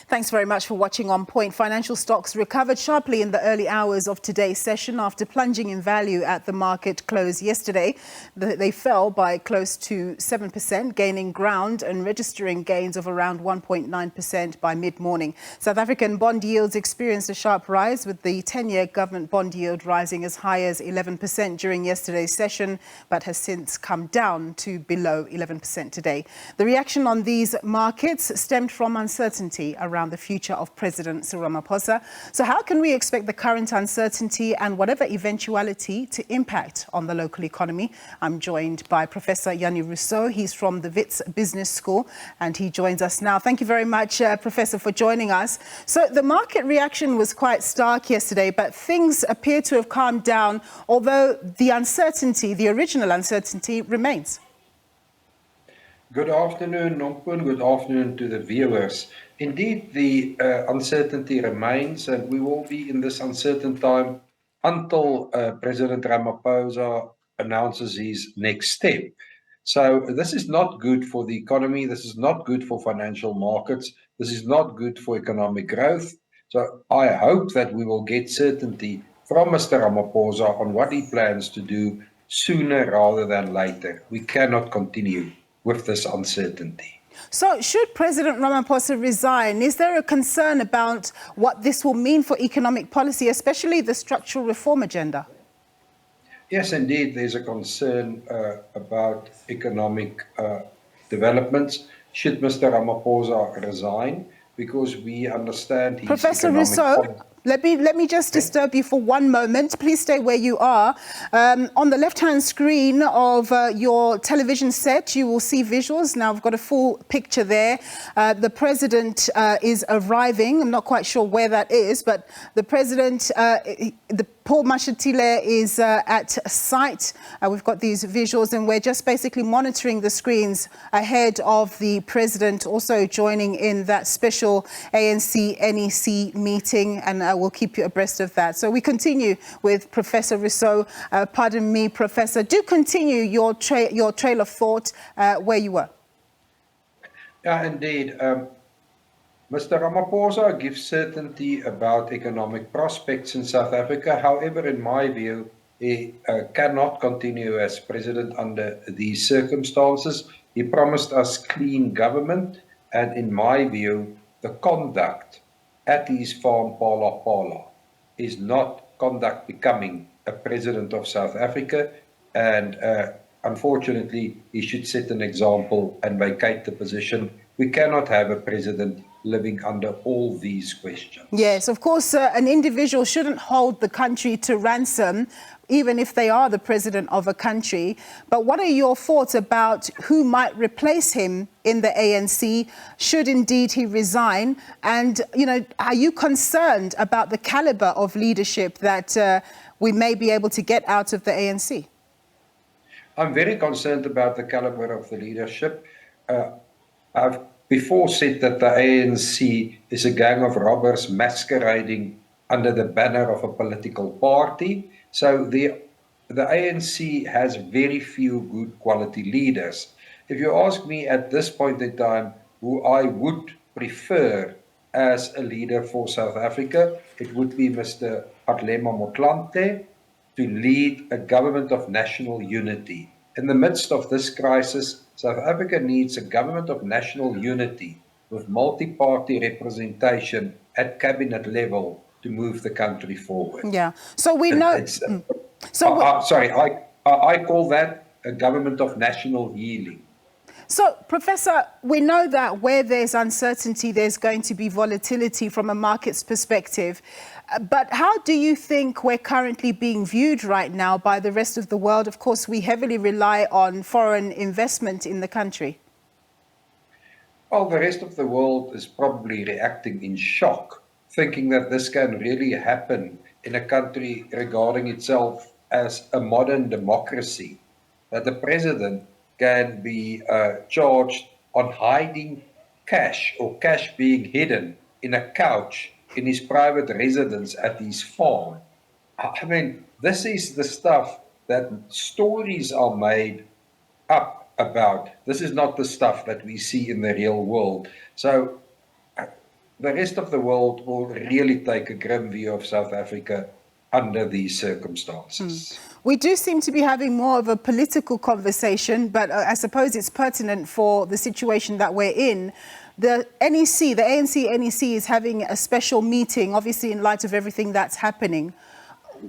Thanks very much for watching On Point. Financial stocks recovered sharply in the early hours of today's session after plunging in value at the market close yesterday. They fell by close to 7%, gaining ground and registering gains of around 1.9% by mid-morning. South African bond yields experienced a sharp rise, with the 10-year government bond yield rising as high as 11% during yesterday's session, but has since come down to below 11% today. The reaction on these markets stemmed from uncertainty around the future of President Cyril Ramphosa. So how can we expect the current uncertainty and whatever eventuality to impact on the local economy? I'm joined by Professor Jannie Rossouw. He's from the Wits Business School and he joins us now. Thank you very much, Professor, for joining us. So the market reaction was quite stark yesterday, but things appear to have calmed down, although the uncertainty, the original uncertainty, remains. Good afternoon, Nompun. Good afternoon to the viewers. Indeed, the uncertainty remains, and we will be in this uncertain time until President Ramaphosa announces his next step. So this is not good for the economy. This is not good for financial markets. This is not good for economic growth. So I hope that we will get certainty from Mr. Ramaphosa on what he plans to do sooner rather than later. We cannot continue with this uncertainty. So should President Ramaphosa resign, is there a concern about what this will mean for economic policy, especially the structural reform agenda? Yes, indeed, there's a concern about economic developments. Should Mr. Ramaphosa resign? Because we understand his Professor Rossouw, let me just disturb you for one moment. Please stay where you are. On the left-hand screen of your television set, you will see visuals. Now, I've got a full picture there. The president is arriving. I'm not quite sure where that is, but the president, Paul Mashatile is at site. We've got these visuals and we're just basically monitoring the screens ahead of the president also joining in that special ANC NEC meeting, and we'll keep you abreast of that. So we continue with Professor Rossouw. Pardon me, Professor. Do continue your trail of thought where you were. Yeah, indeed. Mr. Ramaphosa gives certainty about economic prospects in South Africa. However, in my view, he cannot continue as president under these circumstances. He promised us clean government, and in my view, the conduct at his farm Phala Phala is not conduct becoming a president of South Africa, and unfortunately, he should set an example and vacate the position. We cannot have a president living under all these questions. Yes, of course, an individual shouldn't hold the country to ransom, even if they are the president of a country. But what are your thoughts about who might replace him in the ANC, should indeed he resign? And, are you concerned about the caliber of leadership that we may be able to get out of the ANC? I'm very concerned about the caliber of the leadership. I've before said that the ANC is a gang of robbers masquerading under the banner of a political party. So the ANC has very few good quality leaders. If you ask me at this point in time who I would prefer as a leader for South Africa, it would be Mr. Kgalema Motlanthe to lead a government of national unity. In the midst of this crisis, South Africa needs a government of national unity with multi-party representation at cabinet level to move the country forward. Yeah. So we know. I call that a government of national healing. So, Professor, we know that where there's uncertainty, there's going to be volatility from a market's perspective. But how do you think we're currently being viewed right now by the rest of the world? Of course, we heavily rely on foreign investment in the country. Well, the rest of the world is probably reacting in shock, thinking that this can really happen in a country regarding itself as a modern democracy, that the president can be charged on hiding cash or cash being hidden in a couch in his private residence at his farm. I mean, this is the stuff that stories are made up about. This is not the stuff that we see in the real world. So the rest of the world will really take a grim view of South Africa under these circumstances. We do seem to be having more of a political conversation, but I suppose it's pertinent for the situation that we're in. The NEC, the ANC NEC is having a special meeting, obviously in light of everything that's happening.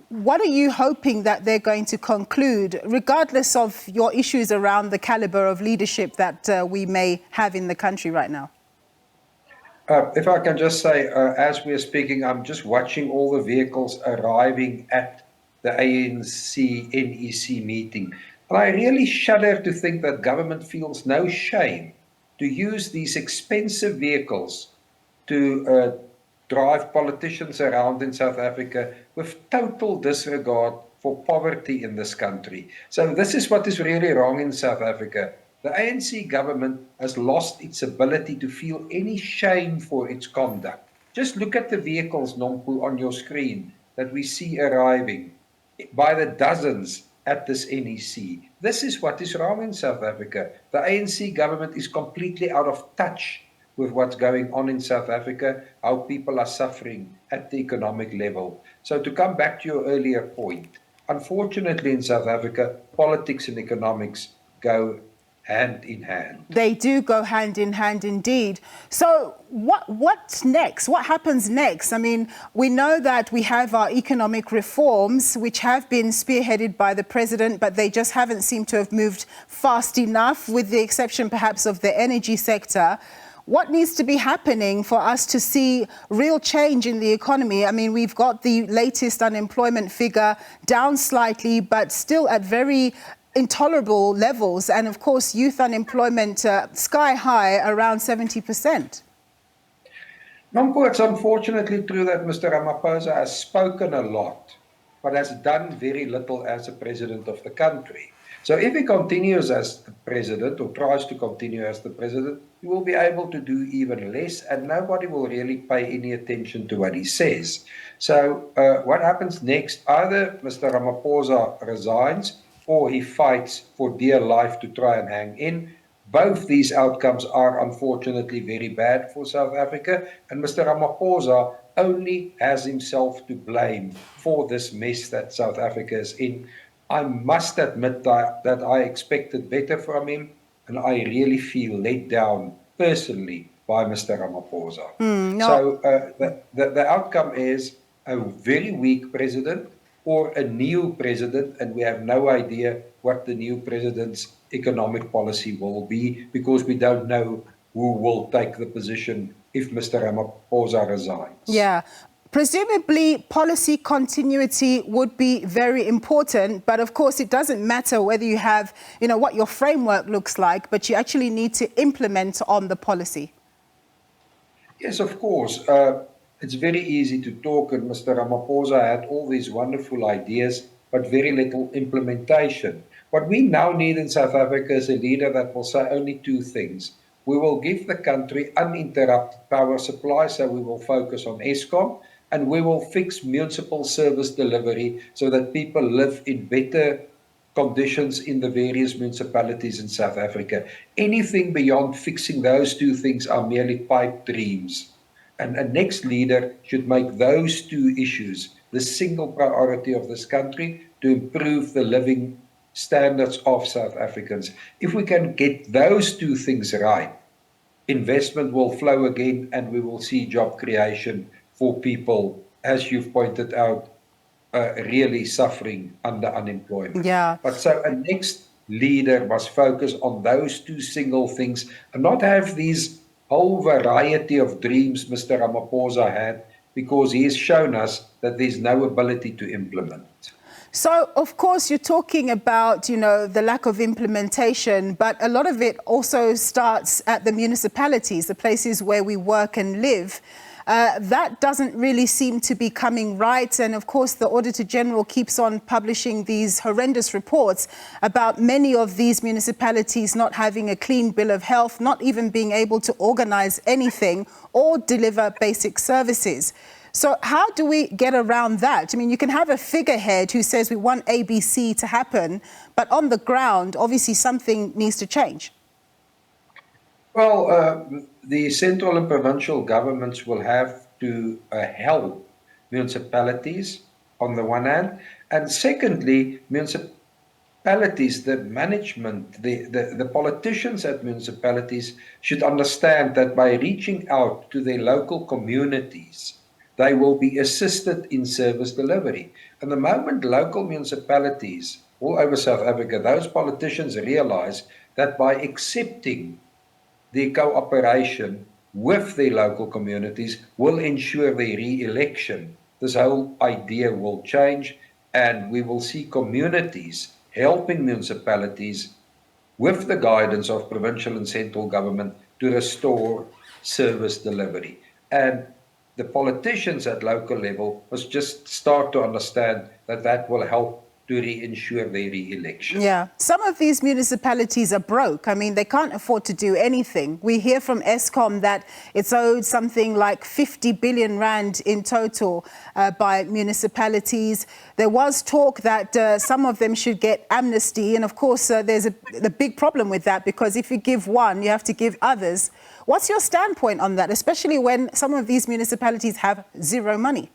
What are you hoping that they're going to conclude, regardless of your issues around the caliber of leadership that we may have in the country right now? If I can just say, as we're speaking, I'm just watching all the vehicles arriving at the ANC NEC meeting. And I really shudder to think that government feels no shame to use these expensive vehicles to drive politicians around in South Africa with total disregard for poverty in this country. So this is what is really wrong in South Africa. The ANC government has lost its ability to feel any shame for its conduct. Just look at the vehicles, Nompu, on your screen that we see arriving by the dozens at this NEC. This is what is wrong in South Africa. The ANC government is completely out of touch with what's going on in South Africa, how people are suffering at the economic level. So to come back to your earlier point, unfortunately in South Africa, politics and economics go hand in hand. They do go hand in hand indeed. So what's next? What happens next? I mean, we know that we have our economic reforms, which have been spearheaded by the president, but they just haven't seemed to have moved fast enough, with the exception perhaps of the energy sector. What needs to be happening for us to see real change in the economy? I mean, we've got the latest unemployment figure down slightly, but still at very intolerable levels. And of course, youth unemployment sky high, around 70%. Nompo, it's unfortunately true that Mr. Ramaphosa has spoken a lot, but has done very little as the president of the country. So if he continues as the president, or tries to continue as the president, he will be able to do even less, and nobody will really pay any attention to what he says. So what happens next? Either Mr. Ramaphosa resigns, or he fights for dear life to try and hang in. Both these outcomes are unfortunately very bad for South Africa, and Mr. Ramaphosa only has himself to blame for this mess that South Africa is in. I must admit that I expected better from him, and I really feel let down personally by Mr. Ramaphosa. So the outcome is a very weak president, or a new president, and we have no idea what the new president's economic policy will be, because we don't know who will take the position if Mr. Ramaphosa resigns. Yeah. Presumably, policy continuity would be very important, but of course, it doesn't matter whether you have, what your framework looks like, but you actually need to implement on the policy. Yes, of course. It's very easy to talk, and Mr. Ramaphosa had all these wonderful ideas, but very little implementation. What we now need in South Africa is a leader that will say only two things. We will give the country uninterrupted power supply, so we will focus on Eskom, and we will fix municipal service delivery so that people live in better conditions in the various municipalities in South Africa. Anything beyond fixing those two things are merely pipe dreams. And a next leader should make those two issues the single priority of this country to improve the living standards of South Africans. If we can get those two things right, investment will flow again, and we will see job creation for people, as you've pointed out, really suffering under unemployment. Yeah. But so a next leader must focus on those two single things and not have these whole variety of dreams Mr. Ramaphosa had, because he has shown us that there's no ability to implement. So, of course, you're talking about, the lack of implementation, but a lot of it also starts at the municipalities, the places where we work and live. That doesn't really seem to be coming right. And of course, the Auditor General keeps on publishing these horrendous reports about many of these municipalities not having a clean bill of health, not even being able to organize anything or deliver basic services. So how do we get around that? I mean, you can have a figurehead who says we want ABC to happen, but on the ground, obviously something needs to change. Well, the central and provincial governments will have to help municipalities on the one hand, and secondly, municipalities, the management, the politicians at municipalities should understand that by reaching out to their local communities, they will be assisted in service delivery. And the moment local municipalities all over South Africa, those politicians realize that by accepting the cooperation with the local communities will ensure their re-election, this whole idea will change, and we will see communities helping municipalities with the guidance of provincial and central government to restore service delivery. And the politicians at local level must just start to understand that that will help to re-ensure their re-election. Yeah, some of these municipalities are broke. I mean, they can't afford to do anything. We hear from Eskom that it's owed something like 50 billion rand in total by municipalities. There was talk that some of them should get amnesty. And of course, there's a big problem with that, because if you give one, you have to give others. What's your standpoint on that, especially when some of these municipalities have zero money?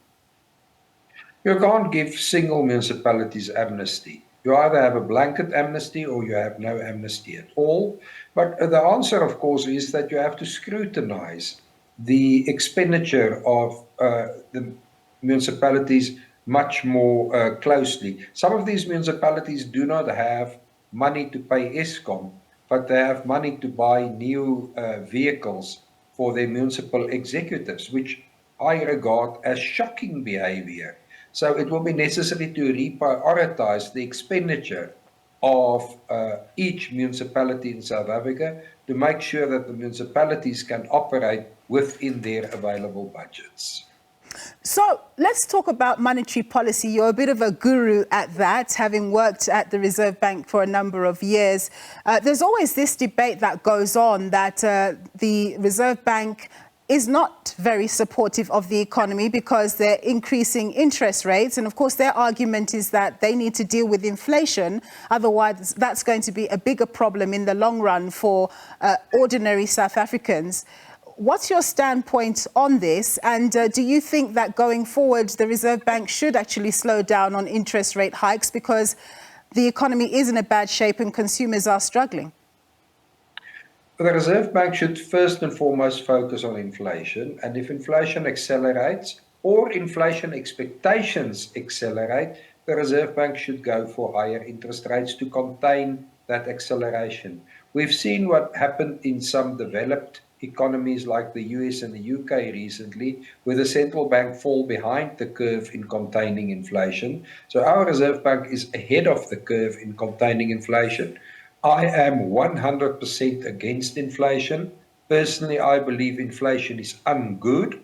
You can't give single municipalities amnesty. You either have a blanket amnesty or you have no amnesty at all. But the answer, of course, is that you have to scrutinize the expenditure of the municipalities much more closely. Some of these municipalities do not have money to pay Eskom, but they have money to buy new vehicles for their municipal executives, which I regard as shocking behavior. So it will be necessary to reprioritize the expenditure of each municipality in South Africa to make sure that the municipalities can operate within their available budgets. So let's talk about monetary policy. You're a bit of a guru at that, having worked at the Reserve Bank for a number of years. There's always this debate that goes on that the Reserve Bank is not very supportive of the economy because they're increasing interest rates. And of course, their argument is that they need to deal with inflation. Otherwise, that's going to be a bigger problem in the long run for ordinary South Africans. What's your standpoint on this? And do you think that going forward, the Reserve Bank should actually slow down on interest rate hikes because the economy is in a bad shape and consumers are struggling? The Reserve Bank should first and foremost focus on inflation, and if inflation accelerates or inflation expectations accelerate, the Reserve Bank should go for higher interest rates to contain that acceleration. We've seen what happened in some developed economies like the US and the UK recently, where the central bank fall behind the curve in containing inflation. So our Reserve Bank is ahead of the curve in containing inflation. I am 100% against inflation. Personally, I believe inflation is ungood.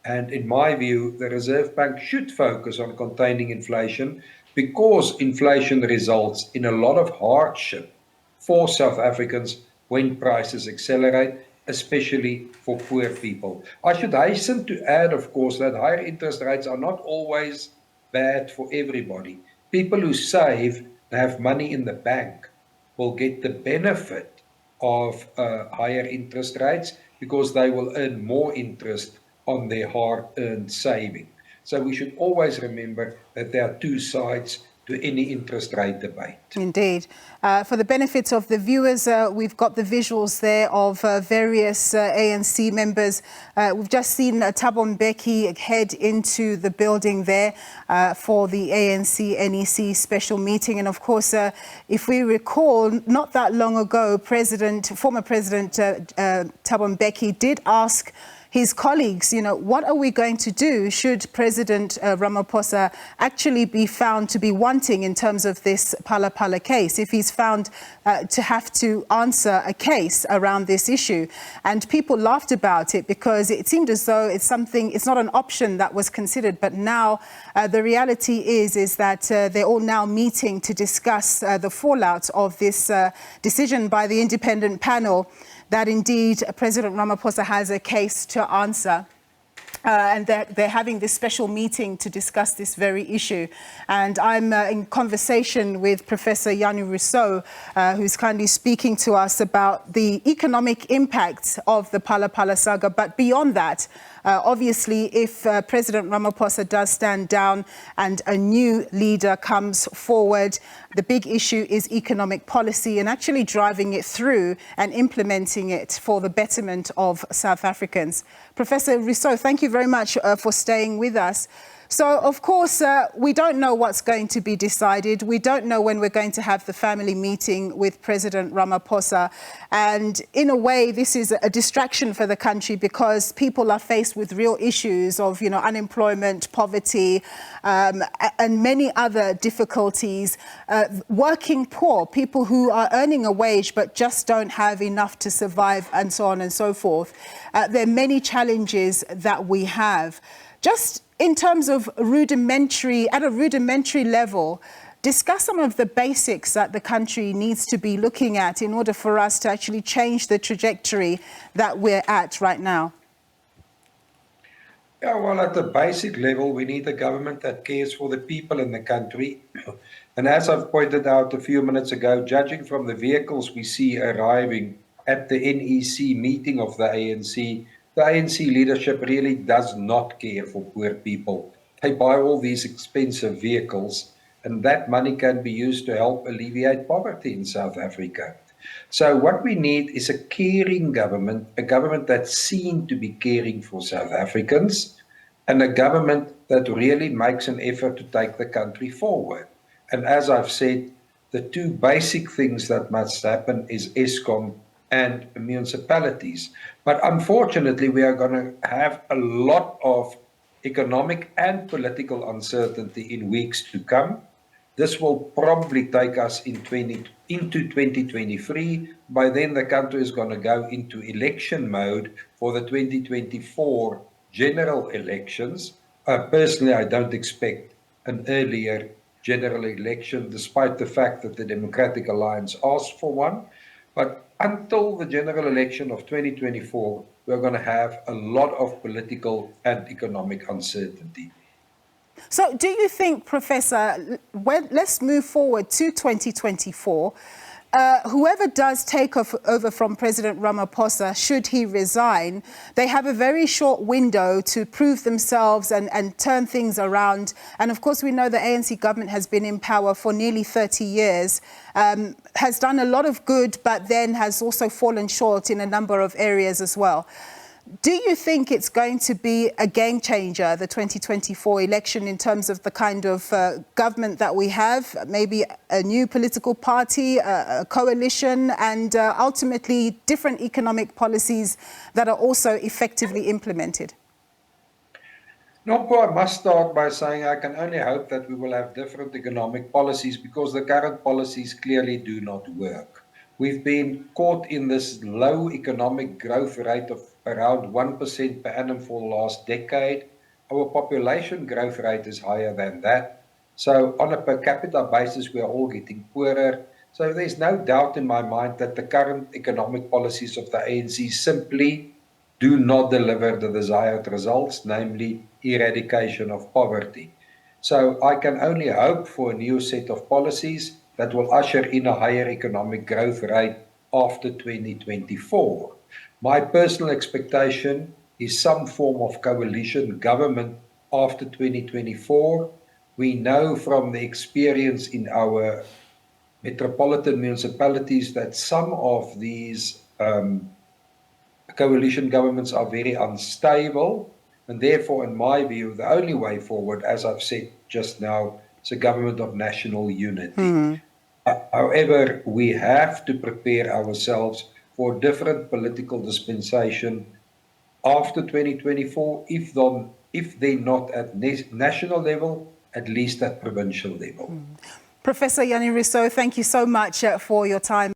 And in my view, the Reserve Bank should focus on containing inflation because inflation results in a lot of hardship for South Africans when prices accelerate, especially for poor people. I should hasten to add, of course, that higher interest rates are not always bad for everybody. People who save and have money in the bank will get the benefit of higher interest rates because they will earn more interest on their hard-earned saving. So we should always remember that there are two sides to any interest rate debate. Indeed. For the benefit of the viewers, we've got the visuals there of various ANC members. We've just seen Thabo Mbeki head into the building there for the ANC NEC special meeting. And of course, if we recall, not that long ago, former President Thabo Mbeki did ask his colleagues, what are we going to do should President Ramaphosa actually be found to be wanting in terms of this Phala Phala case, if he's found to have to answer a case around this issue. And people laughed about it because it seemed as though it's not an option that was considered. But now the reality is that they're all now meeting to discuss the fallout of this decision by the independent panel that indeed President Ramaphosa has a case to answer. And they're having this special meeting to discuss this very issue. And I'm in conversation with Professor Jannie Rossouw, who's kindly speaking to us about the economic impact of the Phala Phala saga. But beyond that, obviously, if President Ramaphosa does stand down and a new leader comes forward, the big issue is economic policy and actually driving it through and implementing it for the betterment of South Africans. Professor Rossouw, thank you very much for staying with us. So, of course, we don't know what's going to be decided. We don't know when we're going to have the family meeting with President Ramaphosa. And in a way, this is a distraction for the country because people are faced with real issues of, unemployment, poverty, and many other difficulties. Working poor, people who are earning a wage but just don't have enough to survive, and so on and so forth. There are many challenges that we have. Just in terms of at a rudimentary level, discuss some of the basics that the country needs to be looking at in order for us to actually change the trajectory that we're at right now. Yeah, well, at the basic level, we need a government that cares for the people in the country. And as I've pointed out a few minutes ago, judging from the vehicles we see arriving at the NEC meeting of the ANC leadership really does not care for poor people. They buy all these expensive vehicles, and that money can be used to help alleviate poverty in South Africa. So what we need is a caring government, a government that's seen to be caring for South Africans, and a government that really makes an effort to take the country forward. And as I've said, the two basic things that must happen is Eskom and municipalities. But unfortunately, we are going to have a lot of economic and political uncertainty in weeks to come. This will probably take us into 2023. By then, the country is going to go into election mode for the 2024 general elections. Personally, I don't expect an earlier general election, despite the fact that the Democratic Alliance asked for one. But until the general election of 2024, we're going to have a lot of political and economic uncertainty. So do you think, Professor, let's move forward to 2024, whoever does take over from President Ramaphosa, should he resign, they have a very short window to prove themselves and turn things around. And of course, we know the ANC government has been in power for nearly 30 years, has done a lot of good, but then has also fallen short in a number of areas as well. Do you think it's going to be a game changer, the 2024 election, in terms of the kind of government that we have, maybe a new political party, a coalition, and ultimately different economic policies that are also effectively implemented? Nonko, I must start by saying I can only hope that we will have different economic policies because the current policies clearly do not work. We've been caught in this low economic growth rate of around 1% per annum for the last decade. Our population growth rate is higher than that. So on a per capita basis, we are all getting poorer. So there's no doubt in my mind that the current economic policies of the ANC simply do not deliver the desired results, namely eradication of poverty. So I can only hope for a new set of policies that will usher in a higher economic growth rate after 2024. My personal expectation is some form of coalition government after 2024. We know from the experience in our metropolitan municipalities that some of these coalition governments are very unstable, and therefore, in my view, the only way forward, as I've said just now, is a government of national unity. However, we have to prepare ourselves for different political dispensation after 2024, if they're not at national level, at least at provincial level. Professor Jannie Rossouw, thank you so much for your time.